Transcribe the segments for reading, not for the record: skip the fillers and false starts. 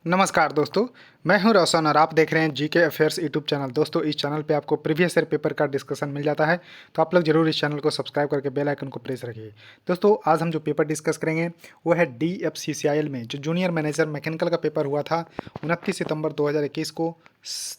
नमस्कार दोस्तों, मैं हूं रोशन और आप देख रहे हैं जीके अफेयर्स यूट्यूब चैनल। दोस्तों, इस चैनल पे आपको प्रीवियस ईयर पेपर का डिस्कशन मिल जाता है, तो आप लोग जरूर इस चैनल को सब्सक्राइब करके बेल आइकन को प्रेस रखिए। दोस्तों, आज हम जो पेपर डिस्कस करेंगे वो है DFCCIL में जो जूनियर मैनेजर मैकेनिकल का पेपर हुआ था 29 सितंबर 2021 को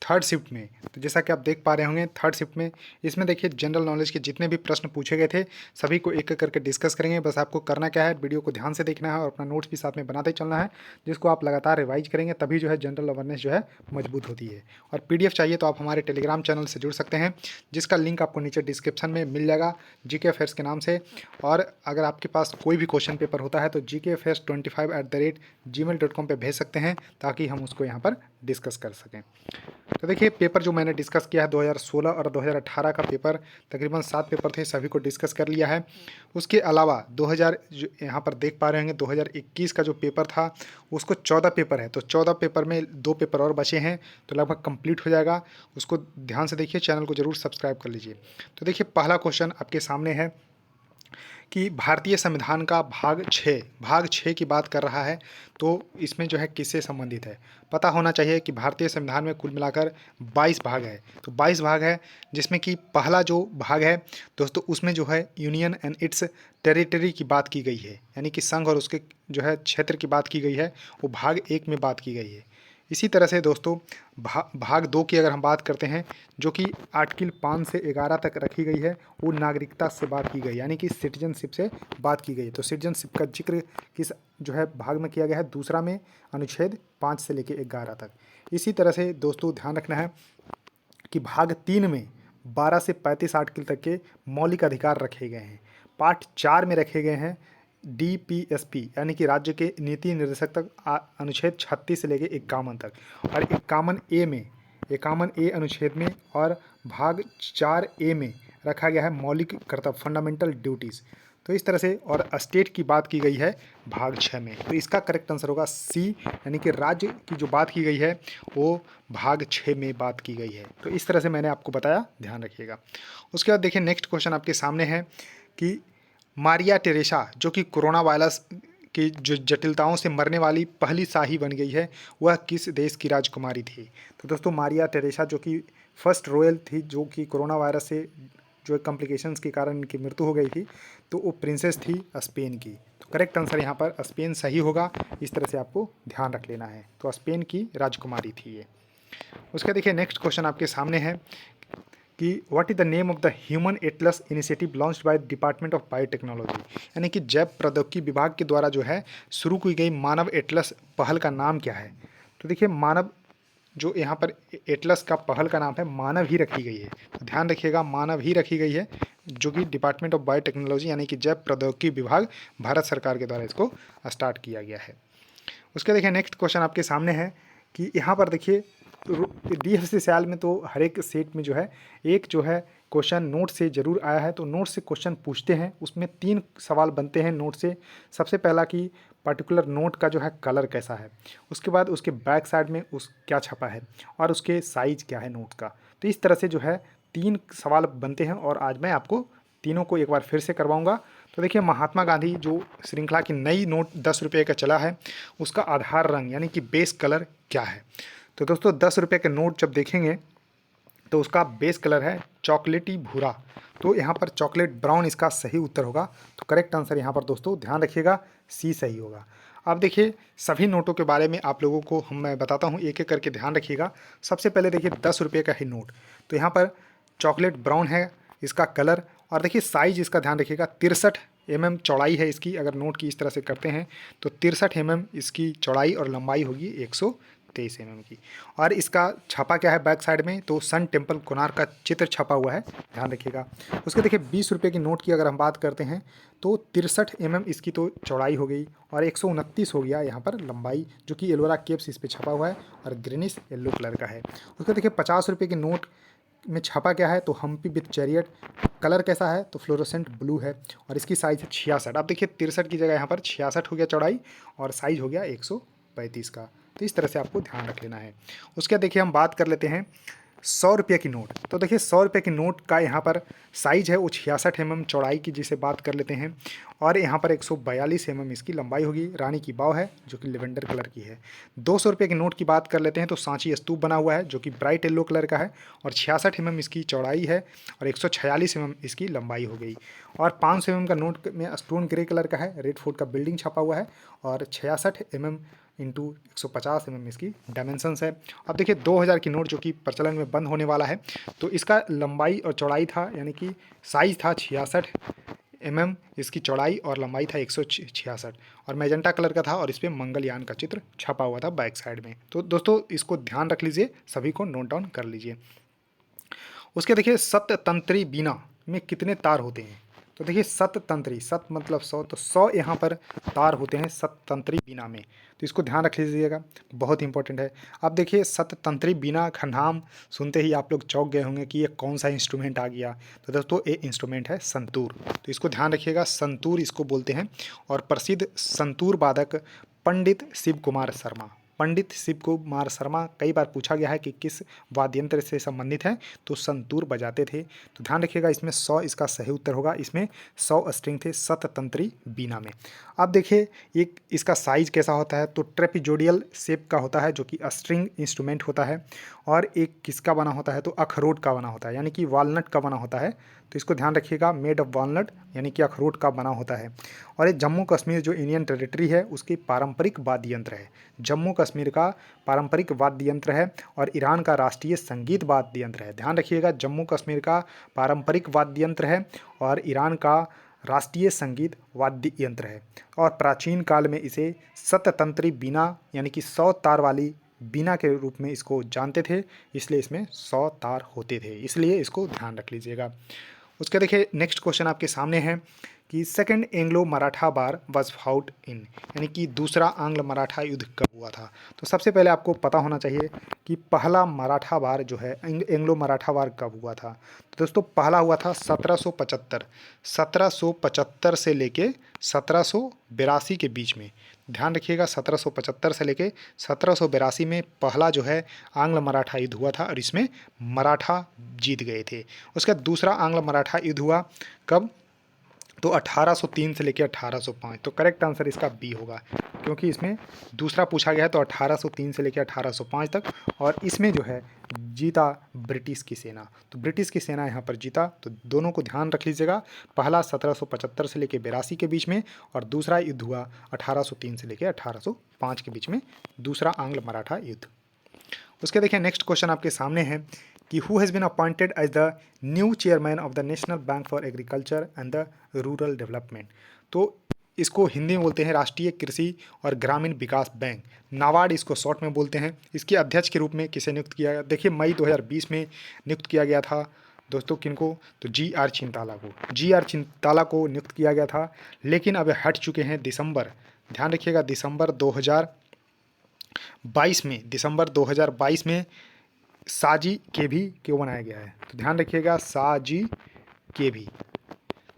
थर्ड शिफ्ट में। तो जैसा कि आप देख पा रहे होंगे थर्ड शिफ्ट में इसमें देखिए जनरल नॉलेज के जितने भी प्रश्न पूछे गए थे सभी को एक एक करके डिस्कस करेंगे। बस आपको करना क्या है, वीडियो को ध्यान से देखना है और अपना नोट्स भी साथ में बनाते चलना है, जिसको आप लगातार रिवाइज करेंगे तभी जो है जनरल अवेयरनेस जो है मजबूत होती है। और PDF चाहिए तो आप हमारे टेलीग्राम चैनल से जुड़ सकते हैं, जिसका लिंक आपको नीचे डिस्क्रिप्शन में मिल जाएगा जीके अफेयर्स के नाम से। और अगर आपके पास कोई भी क्वेश्चन पेपर होता है तो gkaffairs25@gmail.com पे भेज सकते हैं ताकि हम उसको यहाँ पर डिस्कस कर सकें। तो देखिए, पेपर जो मैंने डिस्कस किया है 2016 और 2018 का पेपर, तकरीबन 7 पेपर थे, सभी को डिस्कस कर लिया है। उसके अलावा 2000 जो यहाँ पर देख पा रहे होंगे 2021 का जो पेपर था उसको 14 पेपर है, तो 14 पेपर में 2 पेपर और बचे हैं, तो लगभग कंप्लीट हो जाएगा। उसको ध्यान से देखिए, चैनल को जरूर सब्सक्राइब कर लीजिए। तो देखिए, पहला क्वेश्चन आपके सामने है कि भारतीय संविधान का भाग 6 की बात कर रहा है, तो इसमें जो है किससे संबंधित है। पता होना चाहिए कि भारतीय संविधान में कुल मिलाकर 22 भाग है, तो 22 भाग है, जिसमें कि पहला जो भाग है दोस्तों उसमें जो है यूनियन एंड इट्स टेरिटरी की बात की गई है, यानी कि संघ और उसके जो है क्षेत्र की बात की गई है, वो भाग 1 में बात की गई है। इसी तरह से दोस्तों भाग 2 की अगर हम बात करते हैं, जो कि आर्टिकल 5 से 11 तक रखी गई है, वो नागरिकता से बात की गई, यानी कि सिटीजनशिप से बात की गई। तो सिटीजनशिप का जिक्र किस जो है भाग में किया गया है, दूसरा में अनुच्छेद 5 से लेकर 11 तक। इसी तरह से दोस्तों ध्यान रखना है कि भाग 3 में 12 से 35 आर्टिकल तक के मौलिक अधिकार रखे गए हैं। पार्ट 4 में रखे गए हैं DPSP, यानी कि राज्य के नीति निर्देशक तक, अनुच्छेद 36 से लेकर 51 तक। और 51A अनुच्छेद में और भाग 4A में रखा गया है मौलिक कर्तव्य, फंडामेंटल ड्यूटीज़। तो इस तरह से और स्टेट की बात की गई है भाग 6 में, तो इसका करेक्ट आंसर होगा C, यानी कि राज्य की जो बात की गई है वो भाग 6 में बात की गई है। तो इस तरह से मैंने आपको बताया, ध्यान रखिएगा। उसके बाद देखिए, नेक्स्ट क्वेश्चन आपके सामने है कि मारिया टेरेसा जो कि कोरोना वायरस की जो जटिलताओं से मरने वाली पहली शाही बन गई है, वह किस देश की राजकुमारी थी। तो दोस्तों, मारिया टेरेसा जो कि फर्स्ट रॉयल थी, जो कि कोरोना वायरस से जो कॉम्प्लिकेशंस के कारण इनकी मृत्यु हो गई थी, तो वो प्रिंसेस थी स्पेन की। तो करेक्ट आंसर यहाँ पर स्पेन सही होगा। इस तरह से आपको ध्यान रख लेना है, तो स्पेन की राजकुमारी थी ये। उसका देखिए, नेक्स्ट क्वेश्चन आपके सामने है कि what is the name of the human Atlas initiative launched by department of biotechnology, यानी कि जैव प्रौद्योगिकी विभाग के द्वारा जो है शुरू की गई मानव एटलस पहल का नाम क्या है। तो देखिए, मानव जो यहाँ पर एटलस का पहल का नाम है मानव ही रखी गई है, तो ध्यान रखिएगा मानव ही रखी गई है, जो कि डिपार्टमेंट ऑफ बायोटेक्नोलॉजी यानी कि जैव प्रौद्योगिकी विभाग भारत सरकार के द्वारा इसको स्टार्ट किया गया है। उसके देखिए, नेक्स्ट क्वेश्चन आपके सामने है कि यहाँ पर देखिए DFCCIL में तो हर एक सेट में जो है एक जो है क्वेश्चन नोट से ज़रूर आया है, तो नोट से क्वेश्चन पूछते हैं, उसमें 3 सवाल बनते हैं नोट से। सबसे पहला कि पर्टिकुलर नोट का जो है कलर कैसा है, उसके बाद उसके बैक साइड में उस क्या छपा है, और उसके साइज़ क्या है नोट का। तो इस तरह से जो है 3 सवाल बनते हैं, और आज मैं आपको तीनों को एक बार फिर से करवाऊंगा। तो देखिए, महात्मा गांधी जो श्रृंखला की नई नोट 10 रुपये का चला है, उसका आधार रंग यानी कि बेस कलर क्या है। तो दोस्तों, 10 रुपये के नोट जब देखेंगे तो उसका बेस कलर है चॉकलेटी भूरा, तो यहाँ पर चॉकलेट ब्राउन इसका सही उत्तर होगा। तो करेक्ट आंसर यहाँ पर दोस्तों ध्यान रखिएगा C सही होगा। अब देखिए, सभी नोटों के बारे में आप लोगों को मैं बताता हूँ, एक एक करके ध्यान रखिएगा। सबसे पहले देखिए 10 रुपये का ही नोट, तो यहाँ पर चॉकलेट ब्राउन है इसका कलर, और देखिए साइज इसका ध्यान रखिएगा 63 mm चौड़ाई है इसकी। अगर नोट की इस तरह से करते हैं तो 63 mm इसकी चौड़ाई और लंबाई होगी 123 mm की। और इसका छपा क्या है बैक साइड में, तो सन टेम्पल कोणार्क का चित्र छपा हुआ है, ध्यान रखिएगा। उसके देखिए 20 रुपये की नोट की अगर हम बात करते हैं तो 63 mm इसकी तो चौड़ाई हो गई, और 129 हो गया यहाँ पर लंबाई, जो कि एलोरा केव्स इस पर छपा हुआ है और ग्रीनिश येलो कलर का है। उसके देखिए 50 रुपये की नोट में छपा क्या है, तो हम्पी विथ चैरियट, कलर कैसा है, तो फ्लोरोसेंट ब्लू है, और इसकी साइज़ है 66। अब देखिए 63 की जगह यहाँ पर 66 हो गया चौड़ाई, और साइज़ हो गया 135 का। तो इस तरह से आपको ध्यान रख लेना है। उसके बाद देखिए हम बात कर लेते हैं 100 रुपये की नोट। तो देखिए 100 रुपये की नोट का यहाँ पर साइज है वो 66 mm चौड़ाई की, जिसे बात कर लेते हैं, और यहाँ पर 142 mm इसकी लंबाई होगी। रानी की बाव है जो कि लेवेंडर कलर की है। 200 रुपये की नोट की बात कर लेते हैं तो सांची स्तूप बना हुआ है जो कि ब्राइट येलो कलर का है, और 66 mm इसकी चौड़ाई है, और 146 mm इसकी लंबाई हो गई। और 500 mm का नोट में स्टोन ग्रे कलर का है, रेड फोर्ट का बिल्डिंग छपा हुआ है, और 66 mm इंटू 150 mm इसकी डायमेंशंस है। अब देखिए 2000 की नोट जो कि प्रचलन में बंद होने वाला है, तो इसका लंबाई और चौड़ाई था, यानी कि साइज़ था 66 mm, इसकी चौड़ाई और लंबाई था 166, और मैजेंटा कलर का था, और इस पर मंगलयान का चित्र छपा हुआ था बैक साइड में। तो दोस्तों इसको ध्यान रख लीजिए, सभी को नोट डाउन कर लीजिए। उसके देखिए सततंत्री बीना में कितने तार होते हैं। तो देखिए सततंत्री, सत मतलब 100, तो 100 यहाँ पर तार होते हैं सततंत्री बीना में, तो इसको ध्यान रख लीजिएगा, बहुत इंपॉर्टेंट है। अब देखिए सततंत्री बीना का नाम सुनते ही आप लोग चौंक गए होंगे कि ये कौन सा इंस्ट्रूमेंट आ गया। तो दोस्तों ये इंस्ट्रूमेंट है संतूर, तो इसको ध्यान रखिएगा, संतूर इसको बोलते हैं। और प्रसिद्ध संतूर वादक पंडित शिव कुमार शर्मा, पंडित शिव कुमार शर्मा, कई बार पूछा गया है कि किस वाद्य यंत्र से संबंधित है, तो संतूर बजाते थे। तो ध्यान रखिएगा, इसमें 100 इसका सही उत्तर होगा। इसमें 100 स्ट्रिंग थे सततंत्री बीना में। अब देखिए एक इसका साइज कैसा होता है, तो ट्रेपिजोडियल शेप का होता है जो कि स्ट्रिंग इंस्ट्रूमेंट होता है, और एक किसका बना होता है, तो अखरोट का बना होता है, यानी कि वॉलनट का बना होता है। तो इसको ध्यान रखिएगा, मेड ऑफ वॉलनट यानी कि अखरोट का बना होता है। और ये जम्मू कश्मीर जो इंडियन टेरिटरी है उसकी पारंपरिक वाद्य यंत्र है, जम्मू कश्मीर का पारंपरिक वाद्य यंत्र है, और ईरान का राष्ट्रीय संगीत वाद्य यंत्र है। ध्यान रखिएगा, जम्मू कश्मीर का पारंपरिक वाद्य यंत्र है और ईरान का राष्ट्रीय संगीत वाद्य यंत्र है। और प्राचीन काल में इसे सततंत्री बीना यानी कि 100 तार वाली बीना के रूप में इसको जानते थे, इसलिए इसमें 100 तार होते थे, इसलिए इसको ध्यान रख लीजिएगा। उसके देखिए नेक्स्ट क्वेश्चन आपके सामने है कि second Anglo Maratha war was fought in, यानी कि दूसरा आंग्ल मराठा युद्ध कब हुआ था। तो सबसे पहले आपको पता होना चाहिए कि पहला मराठा वार जो है एंग्लो मराठा वार कब हुआ था। तो दोस्तों पहला हुआ था 1775 से लेके 1782 के बीच में। ध्यान रखिएगा, 1775 से लेके 1782 में पहला जो है आंग्ल मराठा युद्ध हुआ था, और इसमें मराठा जीत गए थे। उसका दूसरा आंग्ल मराठा युद्ध हुआ कब, तो 1803 से लेकर 1805। तो करेक्ट आंसर इसका बी होगा, क्योंकि इसमें दूसरा पूछा गया है, तो 1803 से लेकर 1805 तक, और इसमें जो है जीता ब्रिटिश की सेना, तो ब्रिटिश की सेना यहाँ पर जीता। तो दोनों को ध्यान रख लीजिएगा, पहला 1775 से लेकर 82 के बीच में, और दूसरा युद्ध हुआ 1803 से लेकर 1805 के बीच में, दूसरा आंग्ल मराठा युद्ध। उसके देखिए नेक्स्ट क्वेश्चन आपके सामने है कि who has been appointed as the new chairman of the national bank for agriculture and the rural development. तो इसको हिंदी में बोलते हैं राष्ट्रीय कृषि और ग्रामीण विकास बैंक, नाबार्ड इसको शॉर्ट में बोलते हैं। इसके अध्यक्ष के रूप में किसे नियुक्त किया गया, देखिए मई 2020 में नियुक्त किया गया था दोस्तों, किनको, तो जी.आर. चिंताला को, जी.आर. चिंताला को नियुक्त किया गया था, लेकिन अब हट चुके हैं दिसंबर, ध्यान रखिएगा दिसंबर 2022 में साजी के भी क्यों बनाया गया है। तो ध्यान रखिएगा साजी के भी,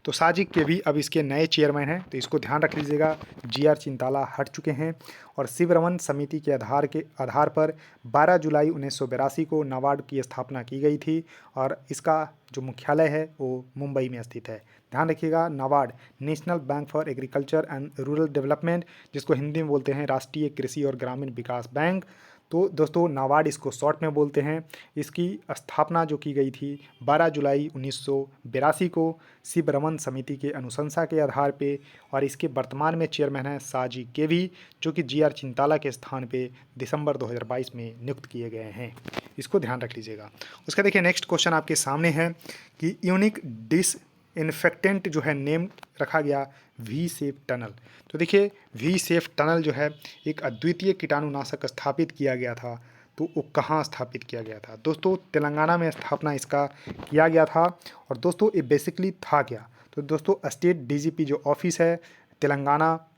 तो साजी के भी अब इसके नए चेयरमैन हैं, तो इसको ध्यान रख लीजिएगा। जी.आर. चिंताला हट चुके हैं, और शिवरमन समिति के आधार पर 12 जुलाई 1982 को नाबार्ड की स्थापना की गई थी, और इसका जो मुख्यालय है वो मुंबई में स्थित है। ध्यान रखिएगा, NABARD national bank for agriculture and rural development, जिसको हिंदी में बोलते हैं राष्ट्रीय कृषि और ग्रामीण विकास बैंक। तो दोस्तों नाबार्ड इसको शॉर्ट में बोलते हैं। इसकी स्थापना जो की गई थी 12 जुलाई 1982 को शिवरमन समिति के अनुशंसा के आधार पे, और इसके वर्तमान में चेयरमैन हैं साजी केवी, जो कि जी.आर. चिंताला के स्थान पे दिसंबर 2022 में नियुक्त किए गए हैं। इसको ध्यान रख लीजिएगा। उसका देखिए नेक्स्ट क्वेश्चन आपके सामने है कि यूनिक डिसइंफेक्टेंट जो है नेम रखा गया वी सेफ टनल। तो देखिए वी सेफ टनल जो है एक अद्वितीय कीटाणुनाशक स्थापित किया गया था, तो वो कहाँ स्थापित किया गया था दोस्तों, तेलंगाना में स्थापना इसका किया गया था। और दोस्तों ये बेसिकली था क्या, तो दोस्तों स्टेट डीजीपी जो ऑफिस है तेलंगाना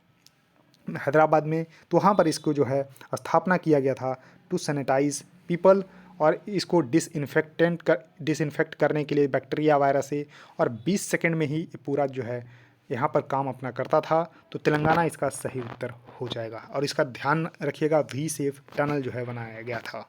हैदराबाद में, तो वहाँ पर इसको जो है स्थापना किया गया था टू सैनिटाइज पीपल, और इसको डिसइंफेक्ट करने के लिए बैक्टीरिया वायरस से, और 20 सेकंड में ही पूरा जो है यहाँ पर काम अपना करता था। तो तेलंगाना इसका सही उत्तर हो जाएगा, और इसका ध्यान रखिएगा वी सेफ टनल जो है बनाया गया था।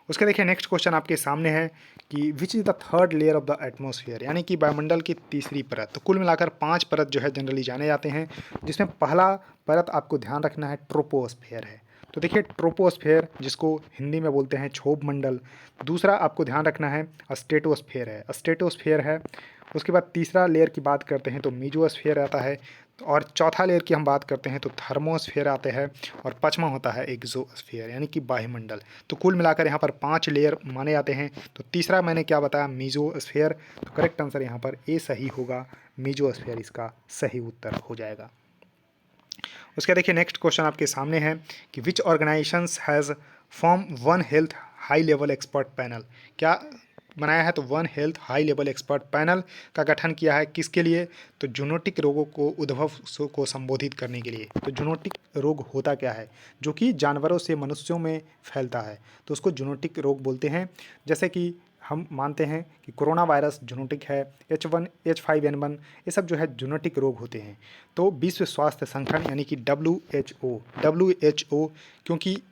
उसके देखिए नेक्स्ट क्वेश्चन आपके सामने है कि which is the third layer of the atmosphere, यानी कि वायुमंडल की तीसरी परत। तो कुल मिलाकर 5 परत जो है जनरली जाने जाते हैं, जिसमें पहला परत आपको ध्यान रखना है ट्रोपोस्फेयर है। तो देखिए ट्रोपोस्फेयर जिसको हिंदी में बोलते हैं क्षोभ मंडल। दूसरा आपको ध्यान रखना है स्ट्रेटोस्फेयर है, स्ट्रेटोस्फेयर है। उसके बाद तीसरा लेयर की बात करते हैं तो मीजोस्फेयर आता है, और चौथा लेयर की हम बात करते हैं तो थर्मोस्फेयर आते हैं, और पांचवा होता है एक्सोस्फेयर यानी कि वायुमंडल। तो कुल मिलाकर यहाँ पर 5 लेयर माने जाते हैं। तो तीसरा मैंने क्या बताया, मीजोस्फेयर। तो करेक्ट आंसर यहाँ पर ए सही होगा, मीजोस्फेयर इसका सही उत्तर हो जाएगा। उसके देखिए नेक्स्ट क्वेश्चन आपके सामने है कि which organizations has form one health high level expert panel. क्या बनाया है, तो one health high level expert panel का गठन किया है किसके लिए, तो जूनोटिक रोगों को उद्भव को संबोधित करने के लिए। तो जूनोटिक रोग होता क्या है, जो कि जानवरों से मनुष्यों में फैलता है, तो उसको जूनोटिक रोग बोलते हैं। जैसे कि हम मानते हैं कि कोरोना वायरस जूनोटिक है, H1 H5N1 ये सब जो है जूनोटिक रोग होते हैं। तो विश्व स्वास्थ्य संगठन यानी कि WHO क्योंकि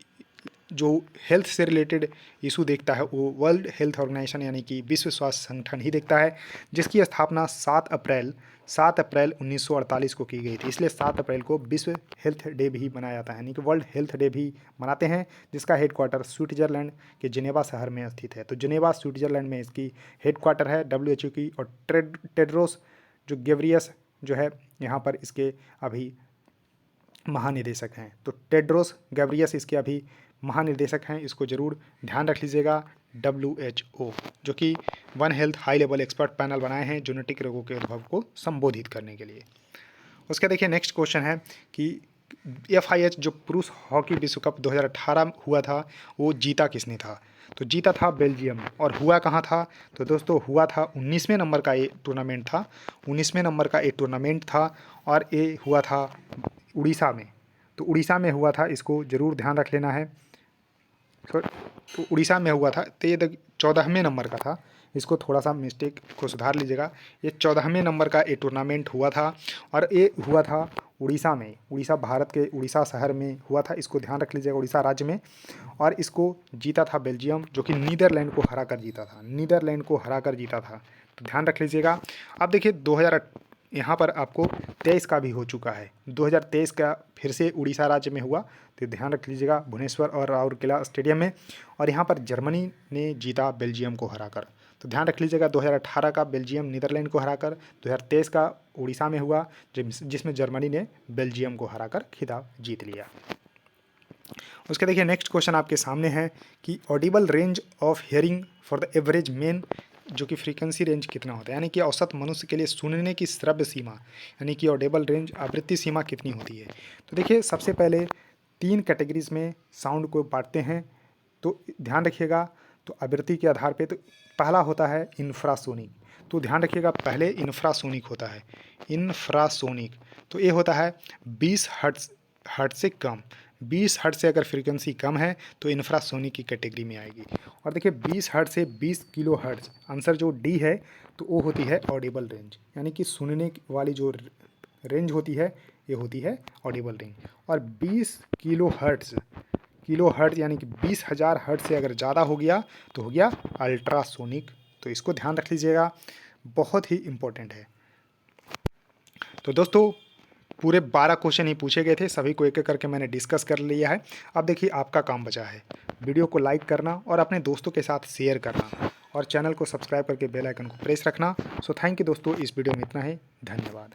जो हेल्थ से रिलेटेड इशू देखता है वो वर्ल्ड हेल्थ ऑर्गेनाइजेशन यानी कि विश्व स्वास्थ्य संगठन ही देखता है, जिसकी स्थापना 7 अप्रैल 1948 को की गई थी। इसलिए 7 अप्रैल को विश्व हेल्थ डे भी मनाया जाता है, यानी कि वर्ल्ड हेल्थ डे भी मनाते हैं, जिसका हेडक्वार्टर स्विट्जरलैंड के जिनेवा शहर में स्थित है। तो जिनेवा स्विट्जरलैंड में इसकी हेडक्वार्टर है WHO की। और टेड्रोस जो गेब्रियस जो है यहाँ पर इसके अभी महानिदेशक हैं। तो टेड्रोस गैब्रियस इसके अभी महानिदेशक हैं, इसको जरूर ध्यान रख लीजिएगा। WHO जो कि one health high level expert panel बनाए हैं जूनोटिक रोगों के उद्भव को संबोधित करने के लिए। उसका देखिए नेक्स्ट क्वेश्चन है कि FIH जो पुरुष हॉकी विश्व कप 2018 हुआ था वो जीता किसने था, तो जीता था बेल्जियम। और हुआ कहाँ था, तो दोस्तों हुआ था 19वें नंबर का ये टूर्नामेंट था, 19वें नंबर का ये टूर्नामेंट था, और ये हुआ था उड़ीसा में। तो उड़ीसा में हुआ था, इसको ज़रूर ध्यान रख लेना है। तो उड़ीसा में हुआ था, तो ये 14वें नंबर का था, इसको थोड़ा सा मिस्टेक को सुधार लीजिएगा। ये 14वें नंबर का ये टूर्नामेंट हुआ था, और ये हुआ था उड़ीसा में। उड़ीसा भारत के उड़ीसा शहर में हुआ था, इसको ध्यान रख लीजिएगा, उड़ीसा राज्य में। और इसको जीता था बेल्जियम, जो कि नीदरलैंड को हरा कर जीता था, नीदरलैंड को हरा कर जीता था। तो ध्यान रख लीजिएगा। अब देखिए 2000 यहाँ पर आपको 23 का भी हो चुका है, 2023 का फिर से उड़ीसा राज्य में हुआ। तो ध्यान रख लीजिएगा, भुवनेश्वर और राउरकेला स्टेडियम में। और यहाँ पर जर्मनी ने जीता बेल्जियम को हराकर। तो ध्यान रख लीजिएगा 2018 का बेल्जियम नीदरलैंड को हराकर, 2023 का उड़ीसा में हुआ जिसमें जर्मनी ने बेल्जियम को हराकर खिताब जीत लिया। उसके देखिए नेक्स्ट क्वेश्चन आपके सामने है कि Audible range of hearing for the average man जो कि फ्रीक्वेंसी रेंज कितना होता है, यानी कि औसत मनुष्य के लिए सुनने की श्रव्य सीमा यानी कि ऑडिबल रेंज आवृत्ति सीमा कितनी होती है। तो देखिए सबसे पहले 3 कैटेगरीज में साउंड को बांटते हैं, तो ध्यान रखिएगा। तो आवृत्ति के आधार पे तो पहला होता है इंफ्रासोनिक। तो ध्यान रखिएगा पहले इंफ्रासोनिक होता है, इंफ्रासोनिक। तो ये होता है 20 हर्ट्ज से कम, 20 हर्ट्ज से अगर फ्रीक्वेंसी कम है तो इंफ्रासोनिक की कैटेगरी में आएगी। और देखिए 20 हर्ट्ज से 20 किलो हर्ट्ज, आंसर जो डी है तो वो होती है ऑडिबल रेंज, यानी कि सुनने वाली जो रेंज होती है ये होती है ऑडिबल रेंज। और 20 किलो हर्ट्ज यानी कि 20,000 हर्ट्ज से अगर ज़्यादा हो गया तो हो गया अल्ट्रासोनिक। तो इसको ध्यान रख लीजिएगा, बहुत ही इम्पोर्टेंट है। तो दोस्तों पूरे 12 क्वेश्चन ही पूछे गए थे, सभी को एक एक करके मैंने डिस्कस कर लिया है। अब देखिए आपका काम बचा है वीडियो को लाइक करना और अपने दोस्तों के साथ शेयर करना, और चैनल को सब्सक्राइब करके बेल आइकन को प्रेस रखना। सो थैंक यू दोस्तों, इस वीडियो में इतना ही, धन्यवाद।